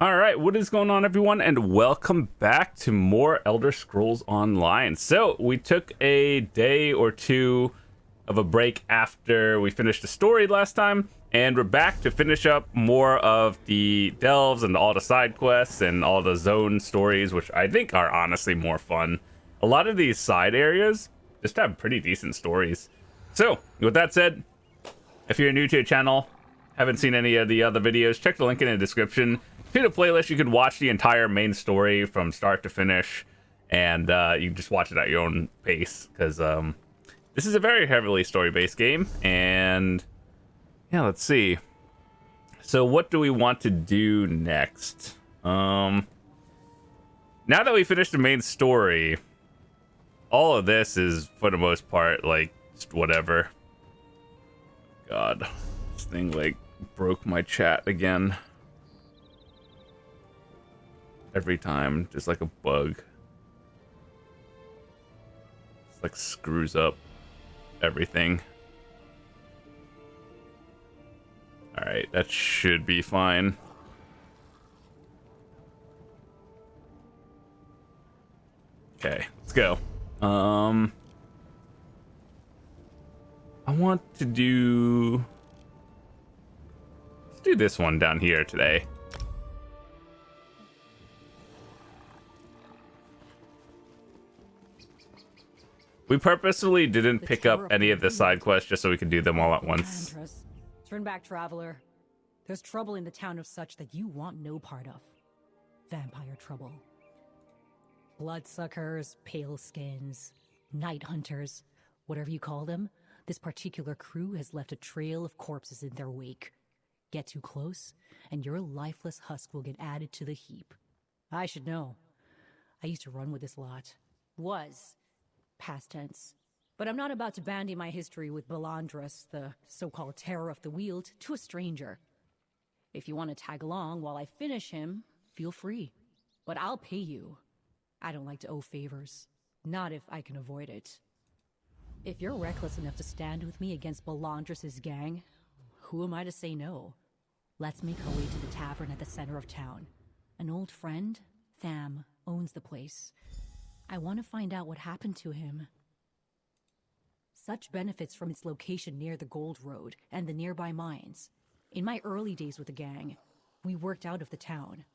All right, what is going on, everyone, and welcome back to more Elder Scrolls Online. So we took a day or two of a break after we finished the story last time, and we're back to finish up more of the delves and all the side quests and all the zone stories, which I think are honestly more fun. A lot of these side areas just have pretty decent stories. So with that said, if you're new to the channel, haven't seen any of the other videos, check the link in the description to the playlist. You can watch the entire main story from start to finish, and you can just watch it at your own pace, because this is a very heavily story-based game. And yeah, let's see. So what do we want to do next? Now that we finished the main story, all of this is, for the most part, like, just whatever. God, this thing, like, broke my chat again. Every time, just like a bug. It's like screws up everything. Alright, that should be fine. Okay, let's go. I want to do... Let's do this one down here today. We purposefully didn't pick up any of the side quests just so we could do them all at once. Turn back, traveler. There's trouble in the town of such that you want no part of. Vampire trouble. Bloodsuckers, pale skins, night hunters, whatever you call them, this particular crew has left a trail of corpses in their wake. Get too close, and your lifeless husk will get added to the heap. I should know. I used to run with this lot. Was. Past tense. But I'm not about to bandy my history with Belandris, the so-called terror of the Weald, to a stranger. If you want to tag along while I finish him, feel free. But I'll pay you. I don't like to owe favors. Not if I can avoid it. If you're reckless enough to stand with me against Belandris' gang, who am I to say no? Let's make our way to the tavern at the center of town. An old friend, Tham, owns the place. I want to find out what happened to him. Such benefits from its location near the Gold Road and the nearby mines. In my early days with the gang, we worked out of the town,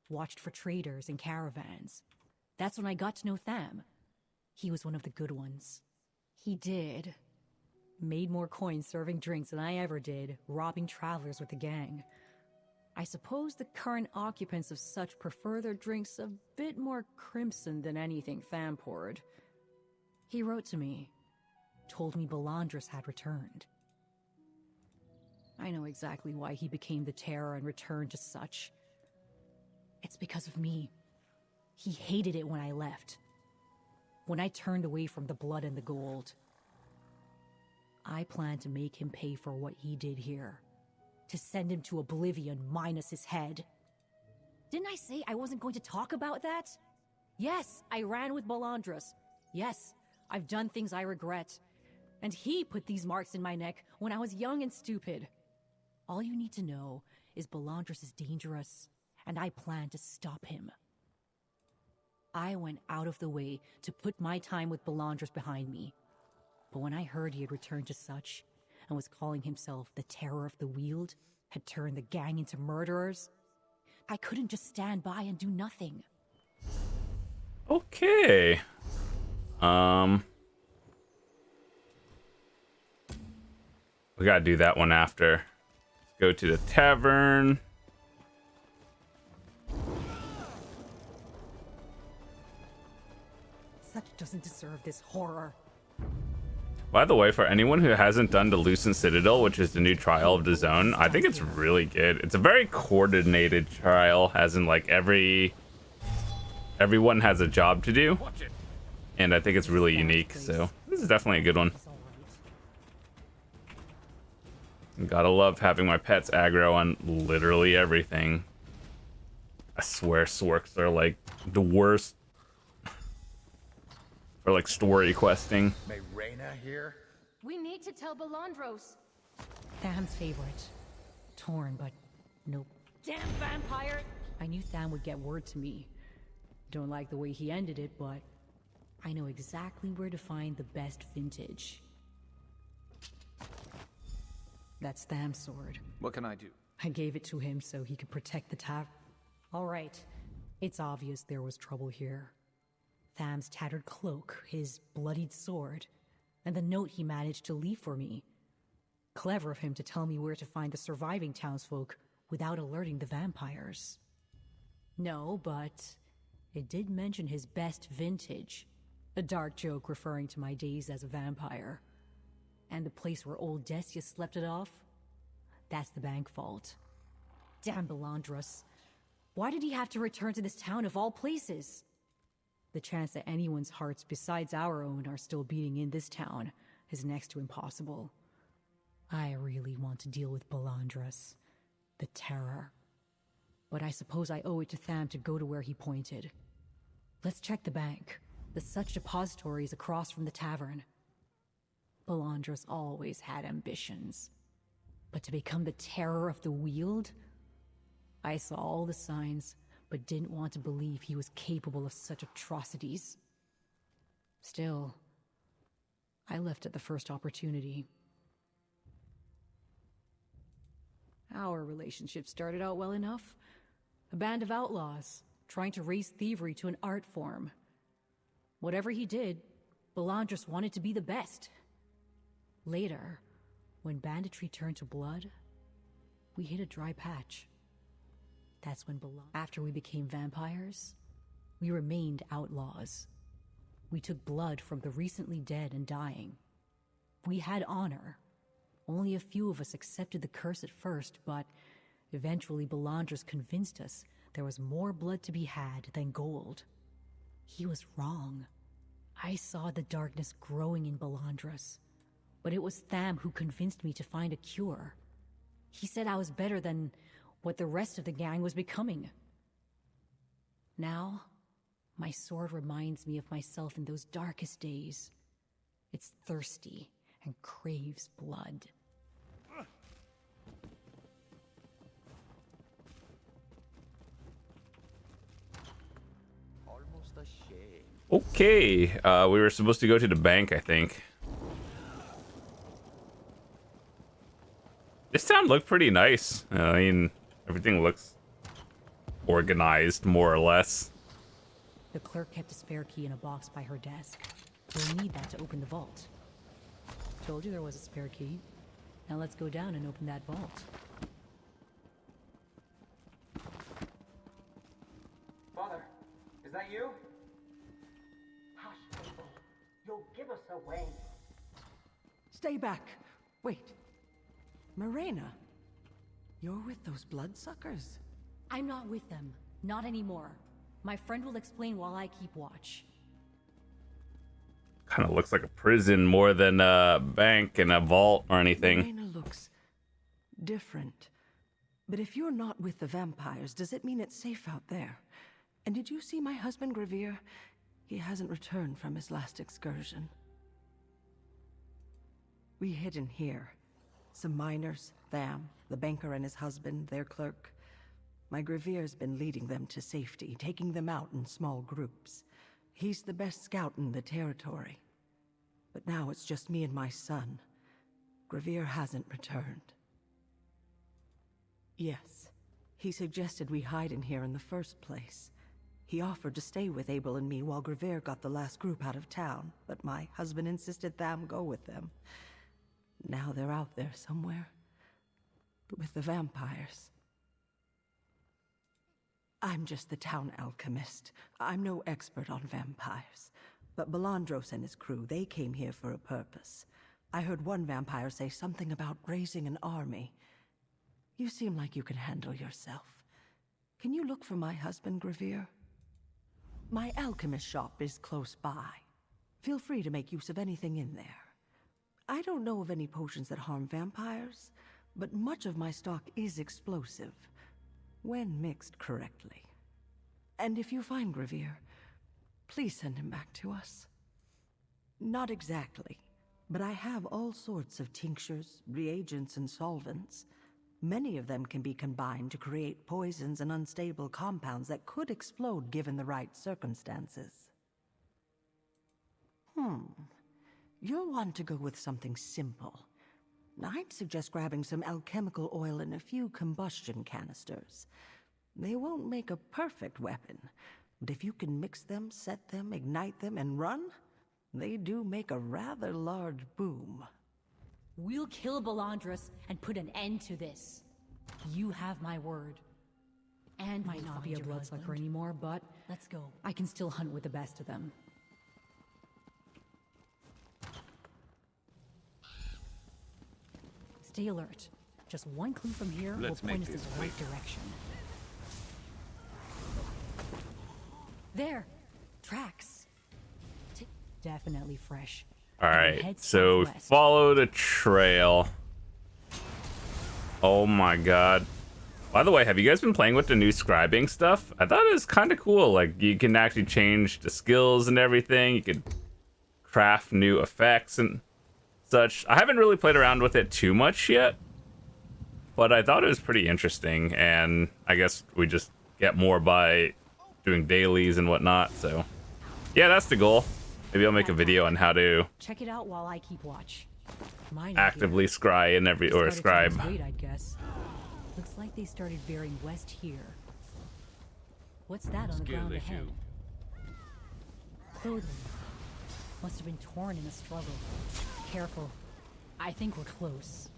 watched for traders and caravans. That's when I got to know Tham. He was one of the good ones. He made more coins serving drinks than I ever did robbing travelers with the gang. I suppose the current occupants of such prefer their drinks a bit more crimson than anything Tham poured. He wrote to me, told me Belandris had returned. I know exactly why he became the terror and returned to such. It's because of me. He hated it when I left. When I turned away from the blood and the gold. I plan to make him pay for what he did here. To send him to oblivion minus his head. Didn't I say I wasn't going to talk about that? Yes, I ran with Belandris. Yes, I've done things I regret. And he put these marks in my neck when I was young and stupid. All you need to know is Belandris is dangerous, and I plan to stop him. I went out of the way to put my time with Belandris behind me. But when I heard he had returned to such, and was calling himself the terror of the Weald, had turned the gang into murderers, I couldn't just stand by and do nothing. Okay. We gotta do that one after. Let's go to the tavern. Such doesn't deserve this horror. By the way, for anyone who hasn't done the Lucent Citadel, which is the new trial of the zone, I think it's really good. It's a very coordinated trial, as in, like, everyone has a job to do, and I think it's really unique, so this is definitely a good one. Gotta love having my pets aggro on literally everything. I swear Sworks are, like, the worst for, like, story questing. Here? We need to tell Belandros. Tham's favorite. Torn, but nope. Damn vampire! I knew Tham would get word to me. Don't like the way he ended it, but I know exactly where to find the best vintage. That's Tham's sword. What can I do? I gave it to him so he could protect the tavern. All right. It's obvious there was trouble here. Tham's tattered cloak, his bloodied sword, and the note he managed to leave for me. Clever of him to tell me where to find the surviving townsfolk without alerting the vampires. No, but it did mention his best vintage. A dark joke referring to my days as a vampire. And the place where old Decius slept it off? That's the bank vault. Damn Belandros. Why did he have to return to this town of all places? The chance that anyone's hearts besides our own are still beating in this town is next to impossible. I really want to deal with Belandros, the Terror. But I suppose I owe it to Tham to go to where he pointed. Let's check the bank. The such depository is across from the tavern. Belandros always had ambitions. But to become the Terror of the Weald? I saw all the signs, but didn't want to believe he was capable of such atrocities. Still, I left at the first opportunity. Our relationship started out well enough. A band of outlaws, trying to raise thievery to an art form. Whatever he did, Belandros wanted to be the best. Later, when banditry turned to blood, we hit a dry patch. That's when after we became vampires, we remained outlaws. We took blood from the recently dead and dying. We had honor. Only a few of us accepted the curse at first, but eventually Belandros convinced us there was more blood to be had than gold. He was wrong. I saw the darkness growing in Belandros, but it was Tham who convinced me to find a cure. He said I was better than what the rest of the gang was becoming. Now, my sword reminds me of myself in those darkest days. It's thirsty and craves blood. Almost a shame. Okay, we were supposed to go to the bank, I think. This town looked pretty nice. I mean, everything looks organized, more or less. The clerk kept a spare key in a box by her desk. We'll need that to open the vault. Told you there was a spare key. Now let's go down and open that vault. Father, is that you? Hush, Abel. You'll give us away. Stay back. Wait. Morena, you're with those bloodsuckers? I'm not with them. Not anymore. My friend will explain while I keep watch. Kind of looks like a prison more than a bank and a vault or anything. Morena looks different. But if you're not with the vampires, does it mean it's safe out there? And did you see my husband, Gravier? He hasn't returned from his last excursion. We hid in here. Some miners, Tham, the banker and his husband, their clerk. My Gravier's been leading them to safety, taking them out in small groups. He's the best scout in the territory. But now it's just me and my son. Gravier hasn't returned. Yes, he suggested we hide in here in the first place. He offered to stay with Abel and me while Gravier got the last group out of town, but my husband insisted Tham go with them. Now they're out there somewhere. With the vampires. I'm just the town alchemist. I'm no expert on vampires. But Belandros and his crew, they came here for a purpose. I heard one vampire say something about raising an army. You seem like you can handle yourself. Can you look for my husband, Gravier? My alchemist shop is close by. Feel free to make use of anything in there. I don't know of any potions that harm vampires, but much of my stock is explosive, when mixed correctly. And if you find Gravier, please send him back to us. Not exactly, but I have all sorts of tinctures, reagents, and solvents. Many of them can be combined to create poisons and unstable compounds that could explode given the right circumstances. You'll want to go with something simple. I'd suggest grabbing some alchemical oil and a few combustion canisters. They won't make a perfect weapon, but if you can mix them, set them, ignite them, and run, they do make a rather large boom. We'll kill Belandris and put an end to this. You have my word. And might not be a bloodsucker anymore, but let's go. I can still hunt with the best of them. Stay alert. Just one clue from here will point us in the right direction. There! Tracks. Definitely fresh. All right, so we followed a trail. Oh my god. By the way, have you guys been playing with the new scribing stuff? I thought it was kind of cool. Like, you can actually change the skills and everything. You could craft new effects and such. I haven't really played around with it too much yet, but I thought it was pretty interesting, and I guess we just get more by doing dailies and whatnot. So yeah, that's the goal. Maybe I'll make a video on how to check it out while I keep watch. actively scry and scribe. Wait, I guess. Looks like they started veering west here. What's that on the ground ahead? Clothing. Must have been torn in a struggle. Careful. I think we're close.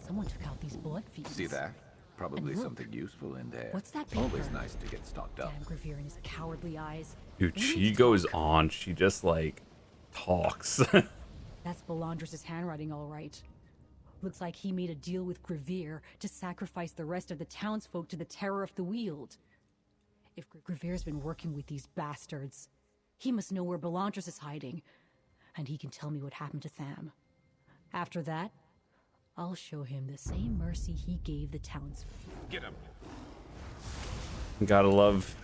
Someone took out these blood feeds. See that? Probably something useful in there. What's that paper? Always nice to get stocked up. Damn Gravier and his cowardly eyes. Dude, she goes on. She just, like, talks. That's Belandris' handwriting, all right. Looks like he made a deal with Gravier to sacrifice the rest of the townsfolk to the terror of the Weald. If Gravier's been working with these bastards, he must know where Belandris is hiding, and he can tell me what happened to Tham. After that, I'll show him the same mercy he gave the townsfolk. Get him. Gotta love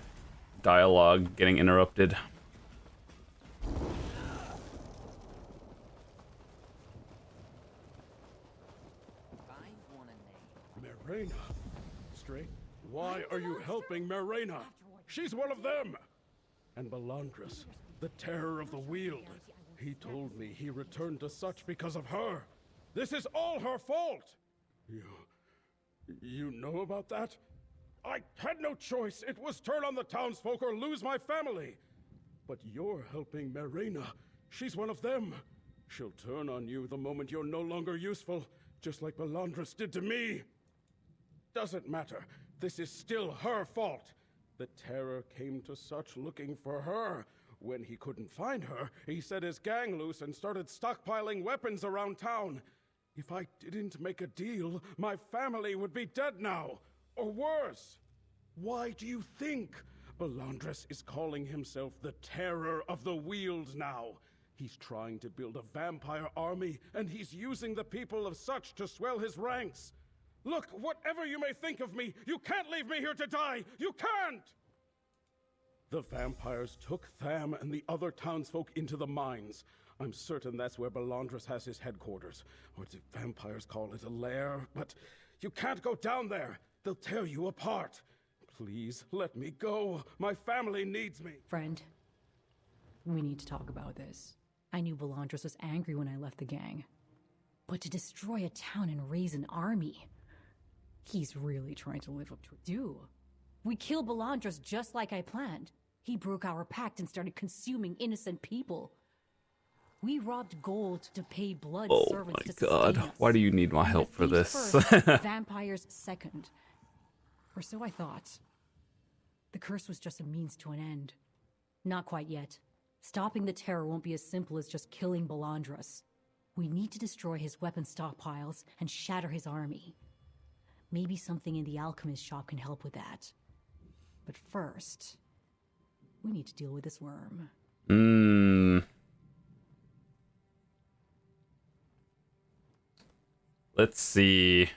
dialogue getting interrupted. Marina? Straight? Why are you helping Marina? She's one of them! And Belandris, the terror of the Weald. He told me he returned to such because of her. This is all her fault! You know about that? I had no choice. It was turn on the townsfolk or lose my family. But you're helping Marina. She's one of them. She'll turn on you the moment you're no longer useful, just like Belandris did to me. Doesn't matter. This is still her fault. The terror came to such looking for her. When he couldn't find her, he set his gang loose and started stockpiling weapons around town. If I didn't make a deal, my family would be dead now. Or worse. Why do you think Belandris is calling himself the terror of the Weald now? He's trying to build a vampire army, and he's using the people of such to swell his ranks. Look, whatever you may think of me, you can't leave me here to die! You can't! The vampires took Tham and the other townsfolk into the mines. I'm certain that's where Belandris has his headquarters. Or the vampires call it a lair, but you can't go down there. They'll tear you apart. Please, let me go. My family needs me. Friend, we need to talk about this. I knew Belandris was angry when I left the gang. But to destroy a town and raise an army, he's really trying to live up to it. We killed Belandris just like I planned. He broke our pact and started consuming innocent people. We robbed gold to pay blood servants to sustain us. Why do you need my help for this? First, vampires second. Or so I thought. The curse was just a means to an end. Not quite yet. Stopping the terror won't be as simple as just killing Belandris. We need to destroy his weapon stockpiles and shatter his army. Maybe something in the alchemist shop can help with that. But first, we need to deal with this worm. Let's see.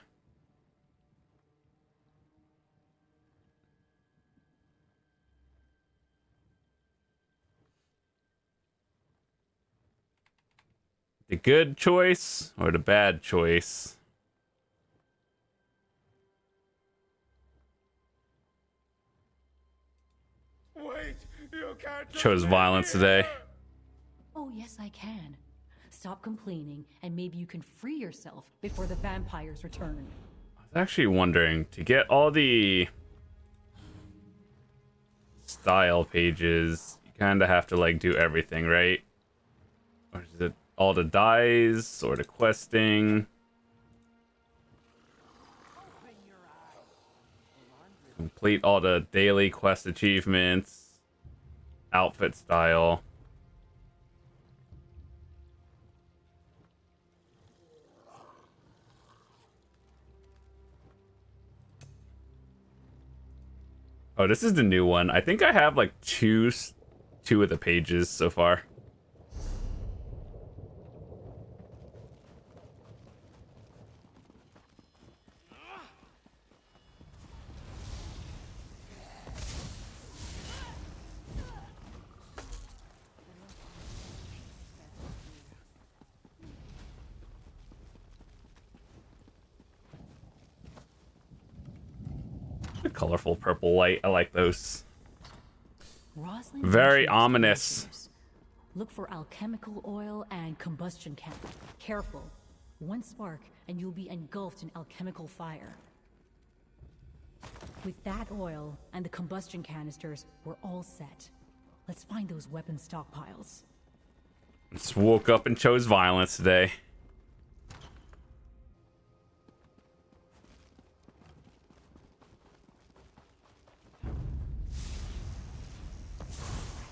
good choice or the bad choice? Wait, you can't just Chose leave violence me today. here. Oh, yes, I can. Stop complaining, and maybe you can free yourself before the vampires return. I was actually wondering, to get all the style pages, you kind of have to like do everything, right? Or is it all the dies or the questing? Complete all the daily quest achievements, outfit style. Oh, this is the new one. I think I have like two of the pages so far. The colorful purple light. I like those. Rosalind Very mentioned ominous. explosives. Look for alchemical oil and combustion cap. Careful. One spark and you'll be engulfed in alchemical fire. With that oil and the combustion canisters, we're all set. Let's find those weapon stockpiles. Just woke up and chose violence today.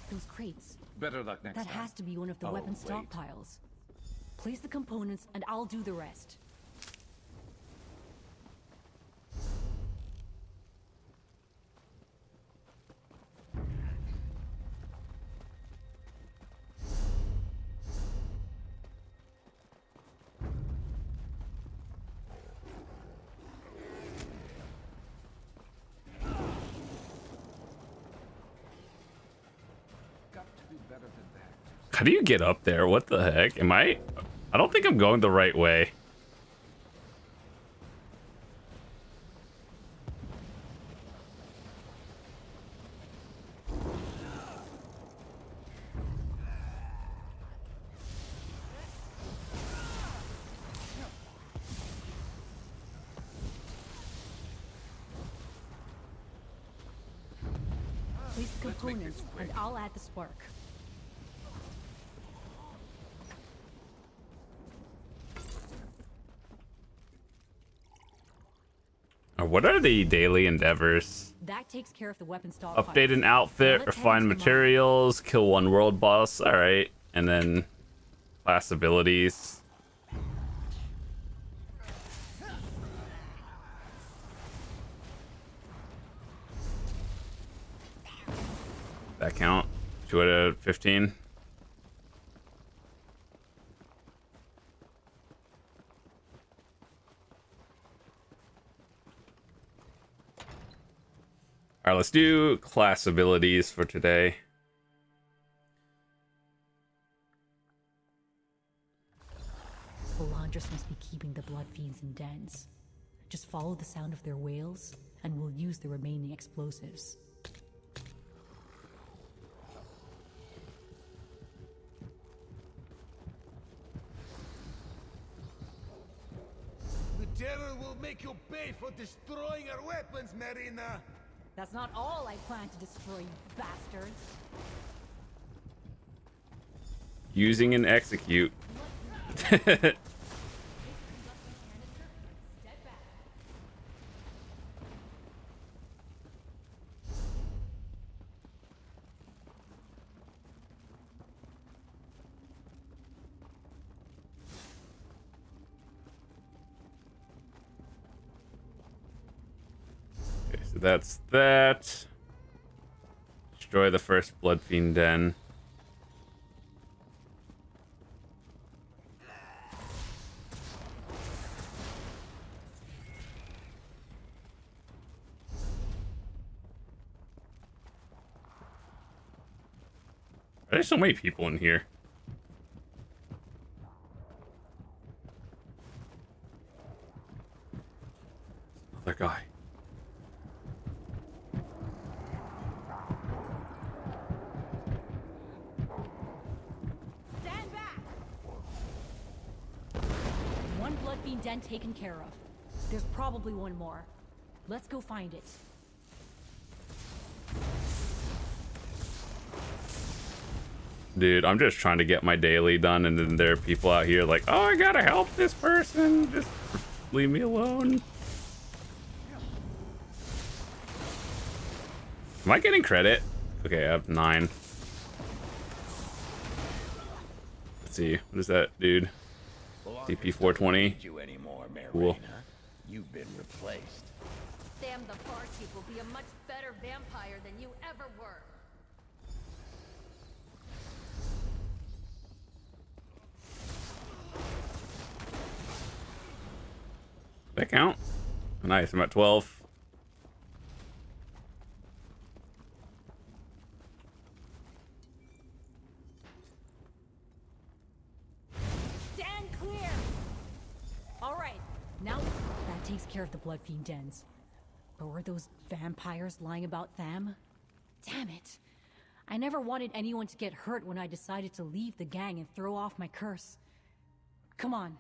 Those crates. Better luck next That time. has to be one of the Oh, weapon wait. stockpiles. Place the components and I'll do the rest. Got to do better than that. How do you get up there? What the heck? I don't think I'm going the right way. Place the components and I'll add the spark. What are the daily endeavors? That takes care of the weapon stockpiles. Update an outfit, Now let's head refine into the mine. materials, kill one world boss. All right, and then class abilities. That count? 2 out of 15. All right, let's do class abilities for today. Valandris must be keeping the blood fiends in dens. Just follow the sound of their wails, and we'll use the remaining explosives. The terror will make you pay for destroying our weapons, Marina! That's not all I plan to destroy, you bastards. Using and execute. Okay, so that's that. Destroy the first Blood Fiend Den. There's so many people in here. Other guy. Stand back! One blood fiend den taken care of. There's probably one more. Let's go find it. Dude, I'm just trying to get my daily done, and then there are people out here like, oh, I gotta help this person. Just leave me alone. Am I getting credit? Okay, I have 9. Let's see. What is that, dude? CP 420. Cool. You've been replaced. Sam the barkeep will be a much better vampire than you ever were. That count? Nice, I'm at 12. Stand clear! Alright, now that takes care of the blood fiend dens. But were those vampires lying about Tham? Damn it. I never wanted anyone to get hurt when I decided to leave the gang and throw off my curse. Come on.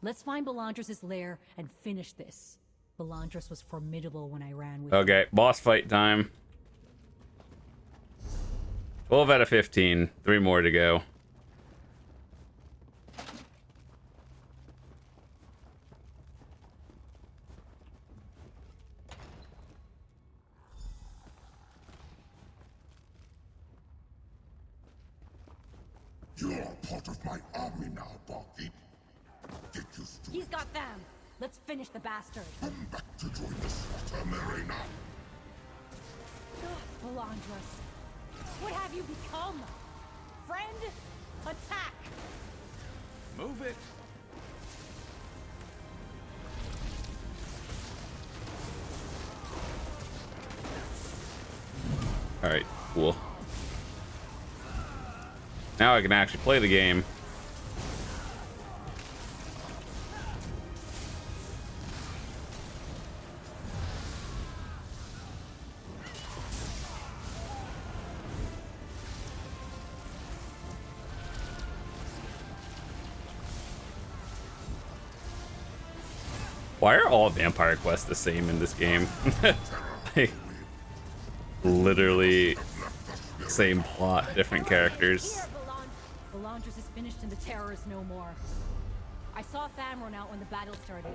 Let's find Belandros' lair and finish this. Belandros was formidable when I ran with him. Okay, boss fight time. 12 out of 15. 3 more to go. You're part of my army now, barkeep. Get used to He's it. got them. Let's finish the bastard. Come back to join the slaughter, Marina. Belandros. What have you become? Friend? Attack! Move it. Alright, cool. Now I can actually play the game. Why are all vampire quests the same in this game? Like, literally same plot, different characters. Here, Belandros is finished and the terror is no more. I saw Tham run out when the battle started.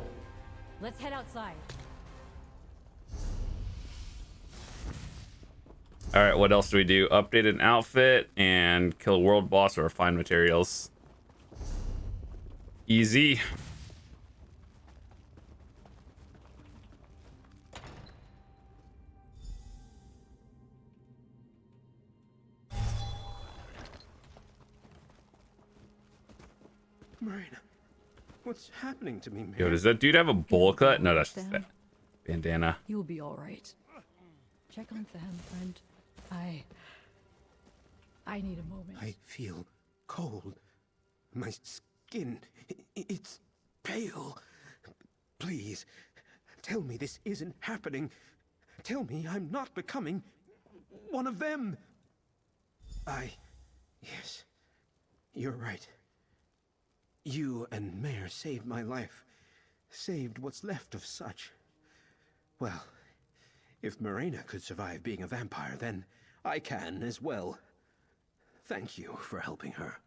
Let's head outside. Alright, what else do we do? Update an outfit and kill a world boss or find materials. Easy. Marina, what's happening to me, man? Yo, does that dude have a bowl cut? No, that's just that bandana. You'll be all right. Check on Tham, friend. I need a moment. I feel cold. My skin, it's pale. Please, tell me this isn't happening. Tell me I'm not becoming one of them. Yes, you're right. You and Mare saved my life. Saved what's left of such. Well, if Marina could survive being a vampire, then I can as well. Thank you for helping her.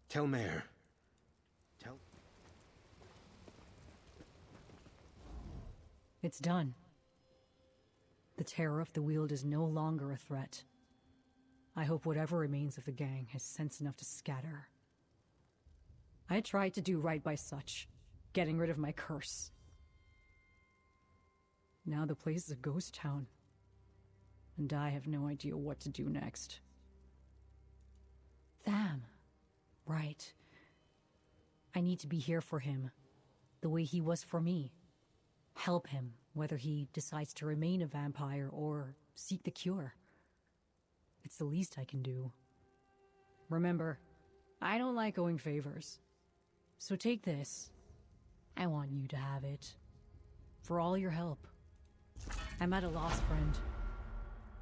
Tell Mare. It's done. The terror of the Weald is no longer a threat. I hope whatever remains of the gang has sense enough to scatter. I tried to do right by such, getting rid of my curse. Now the place is a ghost town, and I have no idea what to do next. Tham. Right. I need to be here for him, the way he was for me. Help him, whether he decides to remain a vampire or seek the cure. It's the least I can do. Remember, I don't like owing favors. So take this. I want you to have it. for all your help. I'm at a loss, friend.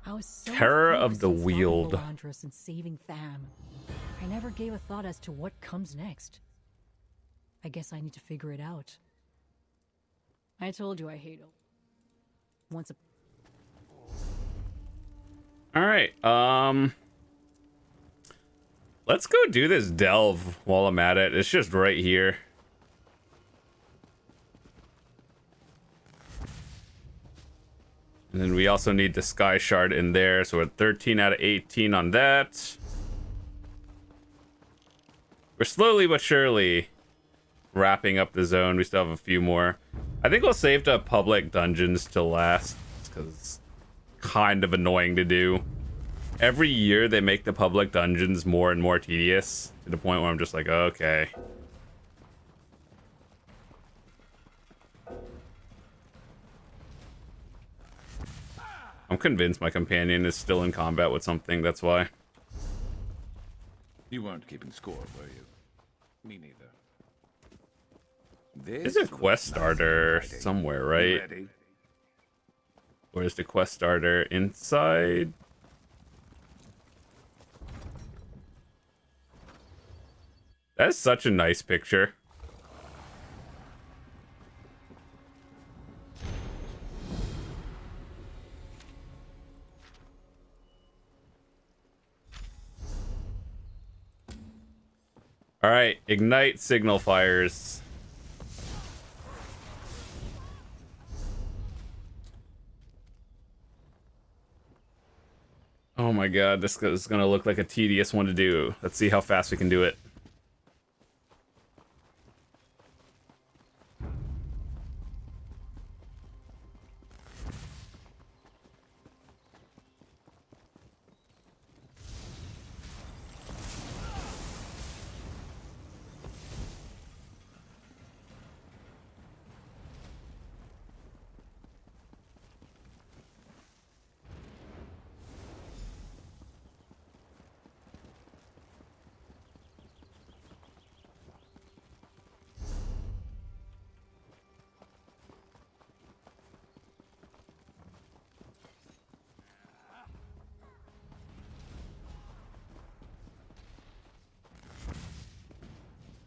I was so Terror of focused the on stopping Weald. Valandros and saving Tham. I never gave a thought as to what comes next. I guess I need to figure it out. I told you I hate him. Once a... All right. Let's go do this delve while I'm at it. It's just right here. And then we also need the Sky Shard in there, so we're at 13 out of 18 on that. We're slowly but surely wrapping up the zone. We still have a few more. I think we'll save the public dungeons till last, because it's kind of annoying to do. Every year they make the public dungeons more and more tedious, to the point where I'm just like, okay. I'm convinced my companion is still in combat with something, that's why. You weren't keeping score, were you? Me neither. There's a quest starter somewhere, right? Where's the quest starter? Inside? That's such a nice picture. All right, ignite signal fires. Oh my god, this is gonna look like a tedious one to do. Let's see how fast we can do it.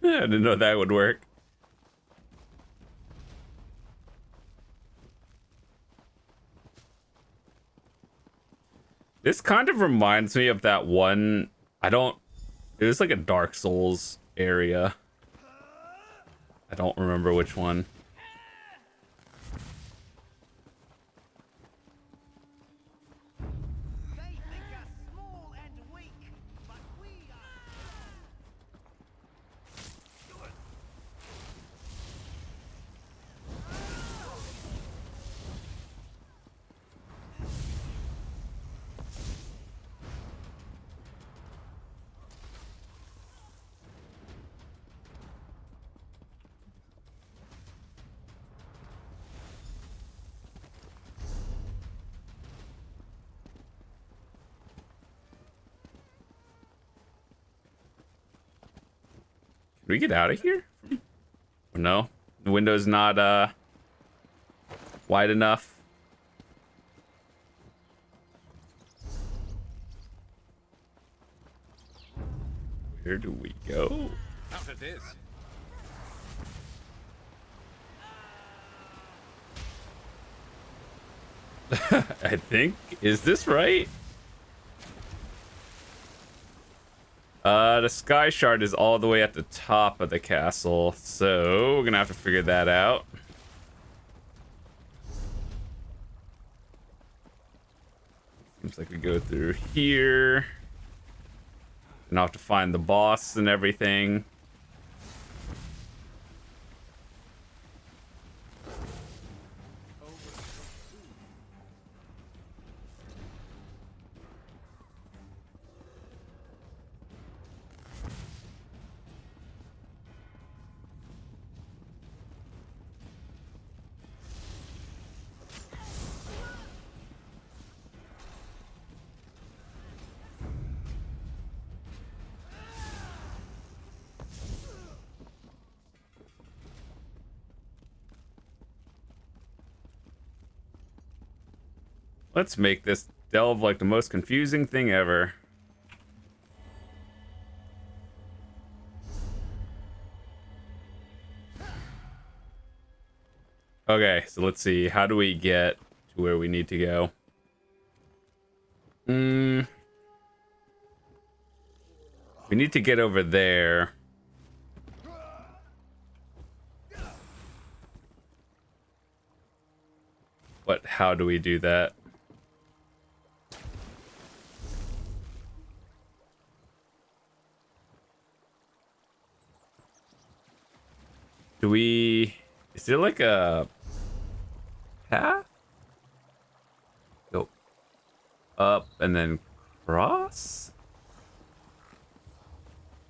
I didn't know that would work. This kind of reminds me of that one. It was like a Dark Souls area. I don't remember which one. Can we get out of here? No, the window's not wide enough. Where do we go? Out of this. I think, is this right? The Sky Shard is all the way at the top of the castle, so we're gonna have to figure that out. Seems like we go through here. And I'll have to find the boss and everything. Let's make this delve like the most confusing thing ever. Okay, so let's see. How do we get to where we need to go? We need to get over there. But how do we do that? Is there like a path? Go up and then cross?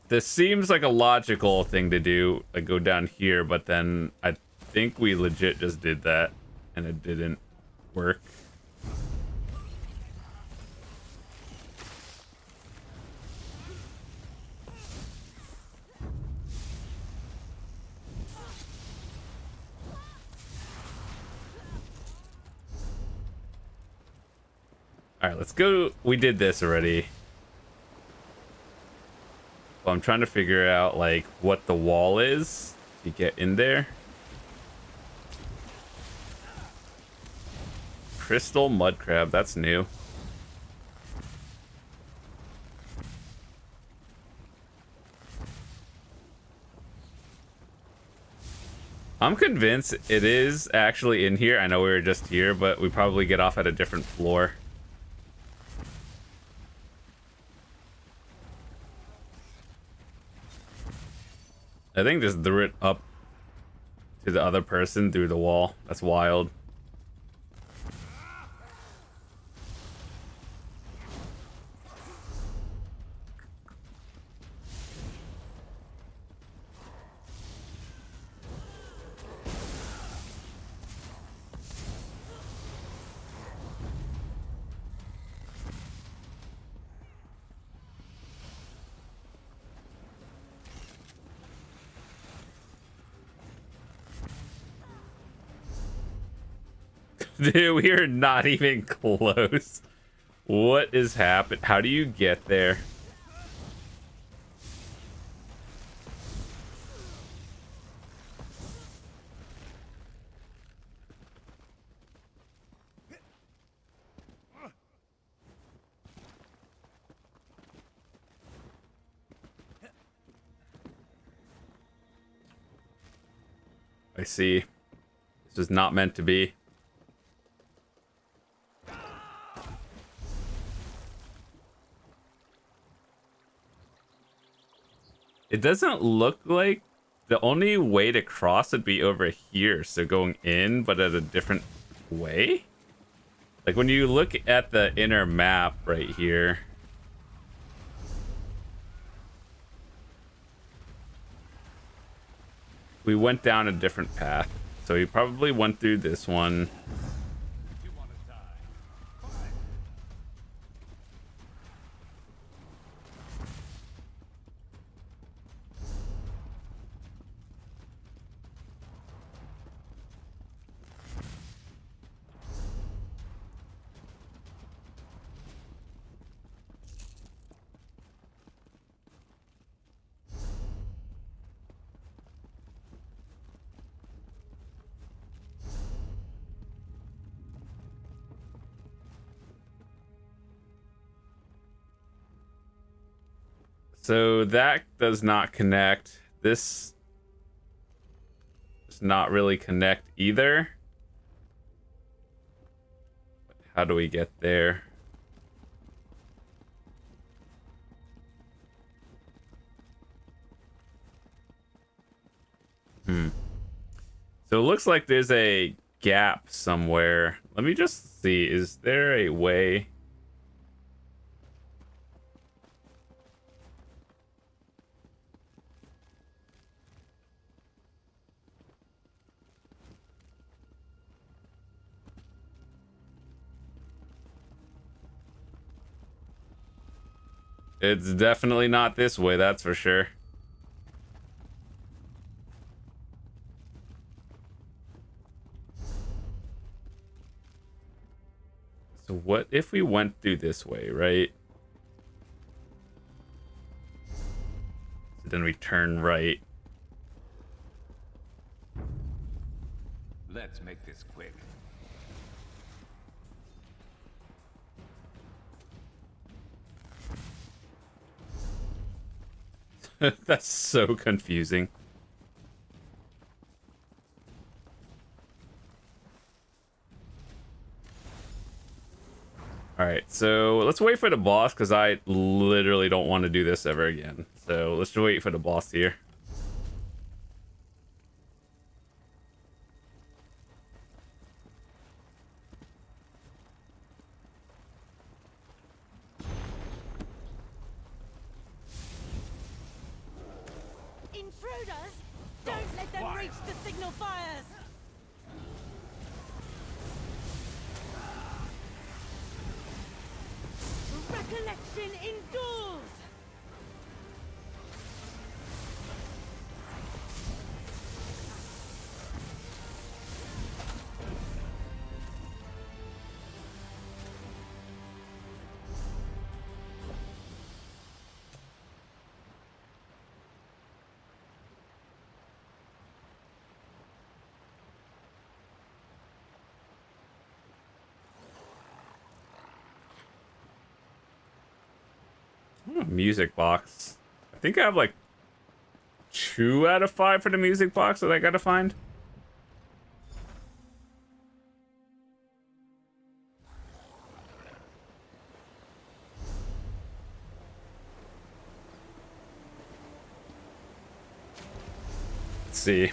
This seems like a logical thing to do, like go down here, but then I think we legit just did that and it didn't work. All right, let's go. We did this already. Well, I'm trying to figure out like what the wall is to get in there. Crystal mud crab, that's new. I'm convinced it is actually in here. I know we were just here, but we probably get off at a different floor. I think just threw it up to the other person through the wall. That's wild. Dude, we are not even close. What is happening? How do you get there? I see. This was not meant to be. It doesn't look like the only way to cross would be over here. So going in, but at a different way. Like when you look at the inner map right here. We went down a different path. So we probably went through this one. So that does not connect. This does not really connect either. But how do we get there? So it looks like there's a gap somewhere. Let me just see. Is there a way? It's definitely not this way, that's for sure. So what if we went through this way, right? So then we turn right. Let's make this quick. That's so confusing. Alright, so let's wait for the boss, because I literally don't want to do this ever again. So let's just wait for the boss here. Intruders! Don't let them reach the signal fires! Recollection endures! Music box. I think I have like 2 out of 5 for the music box that I gotta find. Let's see.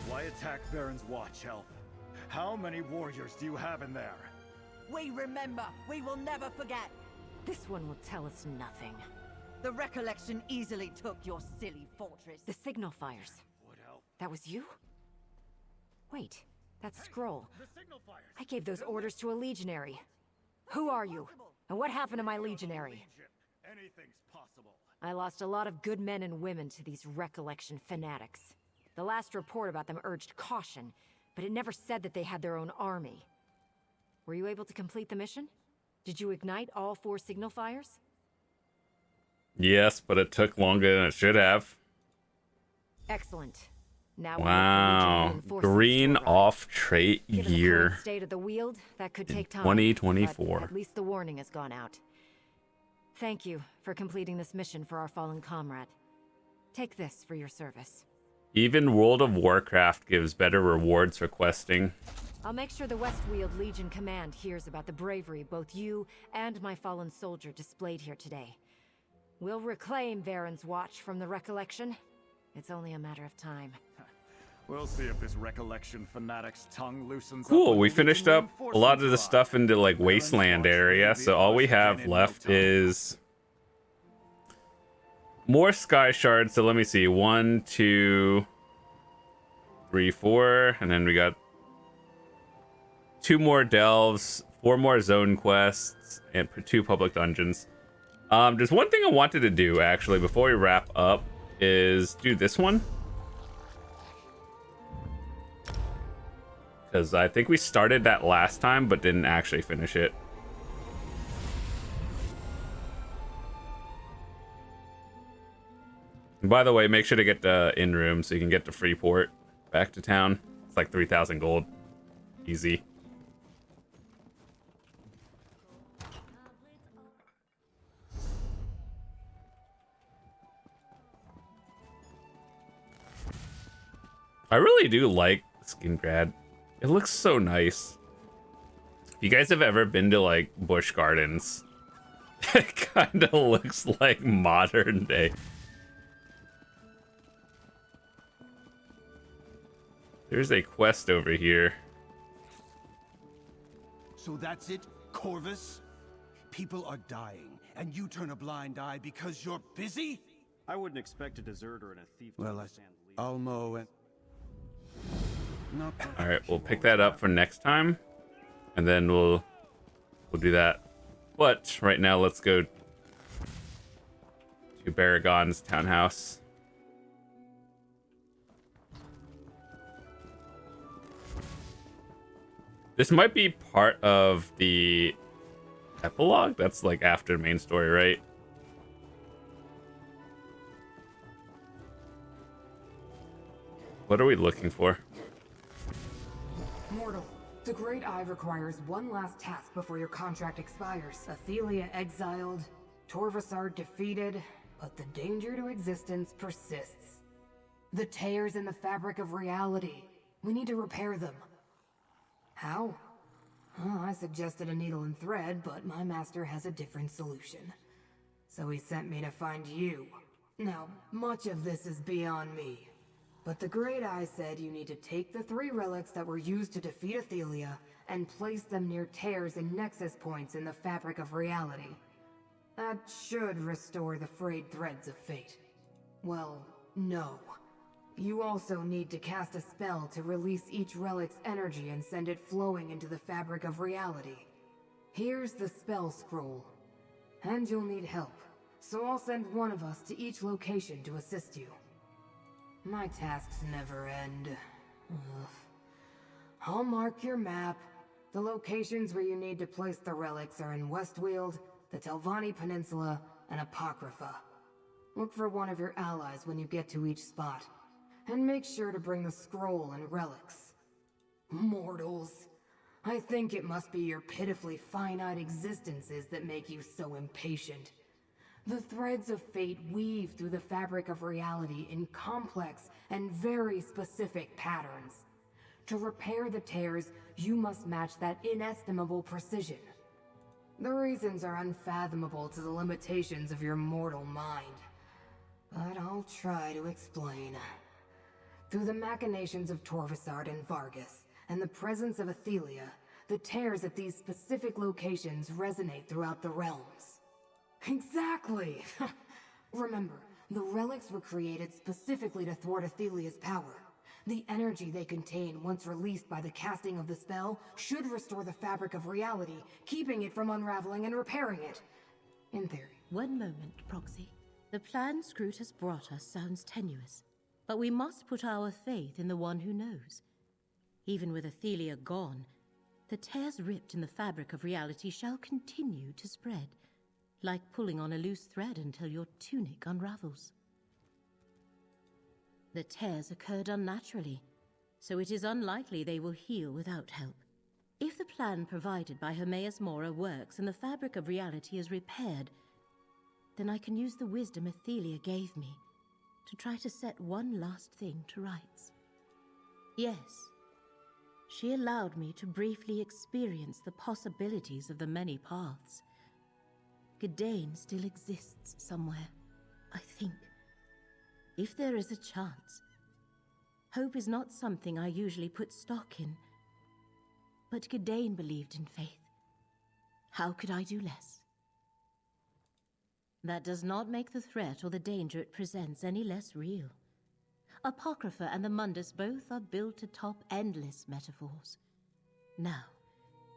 Why attack Baron's Watch, Help? How many warriors do you have in there? We remember. We will never forget. This one will tell us nothing. The recollection easily took your silly fortress. The signal fires. Would help. That was you? Wait, that scroll. The signal fires. I gave those orders to a legionary. Who are you? And what happened to my legionary? Anything's possible. I lost a lot of good men and women to these recollection fanatics. The last report about them urged caution, but it never said that they had their own army. Were you able to complete the mission? Did you ignite all 4 signal fires? Yes, but it took longer than it should have. Excellent. Now Wow. Green off trait Given the year. current state of the Weald, that could take time. 2024. But at least the warning has gone out. Thank you for completing this mission for our fallen comrade. Take this for your service. Even World of Warcraft gives better rewards for questing. I'll make sure the West Weald Legion Command hears about the bravery both you and my fallen soldier displayed here today. We'll reclaim Varen's Watch from the recollection. It's only a matter of time. We'll see if this recollection fanatic's tongue loosens up. Cool, we finished up a lot of the stuff into like Wasteland area, so all we have left is more sky shards. So let me see, 1, 2, 3, 4, and then we got 2 more delves, 4 more zone quests, and 2 public dungeons. There's one thing I wanted to do actually before we wrap up is do this one, because I think we started that last time but didn't actually finish it. And by the way, make sure to get the in room so you can get to Freeport back to town. It's like 3,000 gold. Easy. I really do like Skingrad. It looks so nice. If you guys have ever been to like Busch Gardens, it kind of looks like modern day. There's a quest over here. So that's it, Corvus? People are dying, and you turn a blind eye because you're busy? I wouldn't expect a deserter and a thief to Well, understand legal. Almo and... Not All right, we'll pick that up for next time, and then we'll do that. But right now, let's go to Baragon's townhouse. This might be part of the epilogue. That's like after the main story, right? What are we looking for? Mortal, the Great Eye requires one last task before your contract expires. Athelia exiled, Torvasard defeated, but the danger to existence persists. The tears in the fabric of reality. We need to repair them. How? Well, I suggested a needle and thread, but my master has a different solution. So he sent me to find you. Now, much of this is beyond me. But the Great Eye said you need to take the 3 relics that were used to defeat Athelia and place them near tears and nexus points in the fabric of reality. That should restore the frayed threads of fate. Well, no. You also need to cast a spell to release each relic's energy and send it flowing into the fabric of reality. Here's the spell scroll. And you'll need help, so I'll send one of us to each location to assist you. My tasks never end. Ugh. I'll mark your map. The locations where you need to place the relics are in West Weald, the Telvanni Peninsula, and Apocrypha. Look for one of your allies when you get to each spot. And make sure to bring the scroll and relics. Mortals. I think it must be your pitifully finite existences that make you so impatient. The threads of fate weave through the fabric of reality in complex and very specific patterns. To repair the tears, you must match that inestimable precision. The reasons are unfathomable to the limitations of your mortal mind. But I'll try to explain. Through the machinations of Torvasard and Vargas, and the presence of Athelia, the tears at these specific locations resonate throughout the realms. Exactly! Remember, the relics were created specifically to thwart Athelia's power. The energy they contain, once released by the casting of the spell, should restore the fabric of reality, keeping it from unraveling and repairing it. In theory. One moment, Proxy. The plan Scroot has brought us sounds tenuous, but we must put our faith in the one who knows. Even with Athelia gone, the tears ripped in the fabric of reality shall continue to spread, like pulling on a loose thread until your tunic unravels. The tears occurred unnaturally, so it is unlikely they will heal without help. If the plan provided by Hermaeus Mora works and the fabric of reality is repaired, then I can use the wisdom Athelia gave me to try to set one last thing to rights. Yes, she allowed me to briefly experience the possibilities of the many paths. Gadain still exists somewhere, I think. If there is a chance. Hope is not something I usually put stock in. But Gadain believed in faith. How could I do less? That does not make the threat or the danger it presents any less real. Apocrypha and the Mundus both are built atop endless metaphors. Now,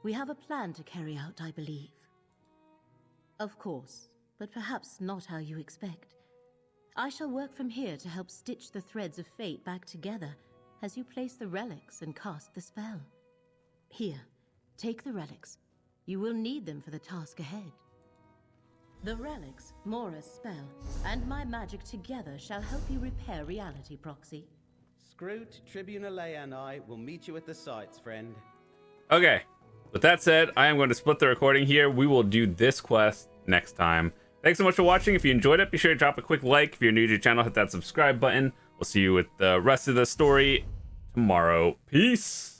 we have a plan to carry out, I believe. Of course, but perhaps not how you expect. I shall work from here to help stitch the threads of fate back together as you place the relics and cast the spell. Here, take the relics. You will need them for the task ahead. The relics, Mora's spell, and my magic together shall help you repair reality, Proxy. Scroot, Tribune Alea and I will meet you at the sites, friend. Okay, with that said, I am going to split the recording here. We will do this quest next time. Thanks so much for watching. If you enjoyed it, be sure to drop a quick like. If you're new to the channel, hit that subscribe button. We'll see you with the rest of the story tomorrow. Peace!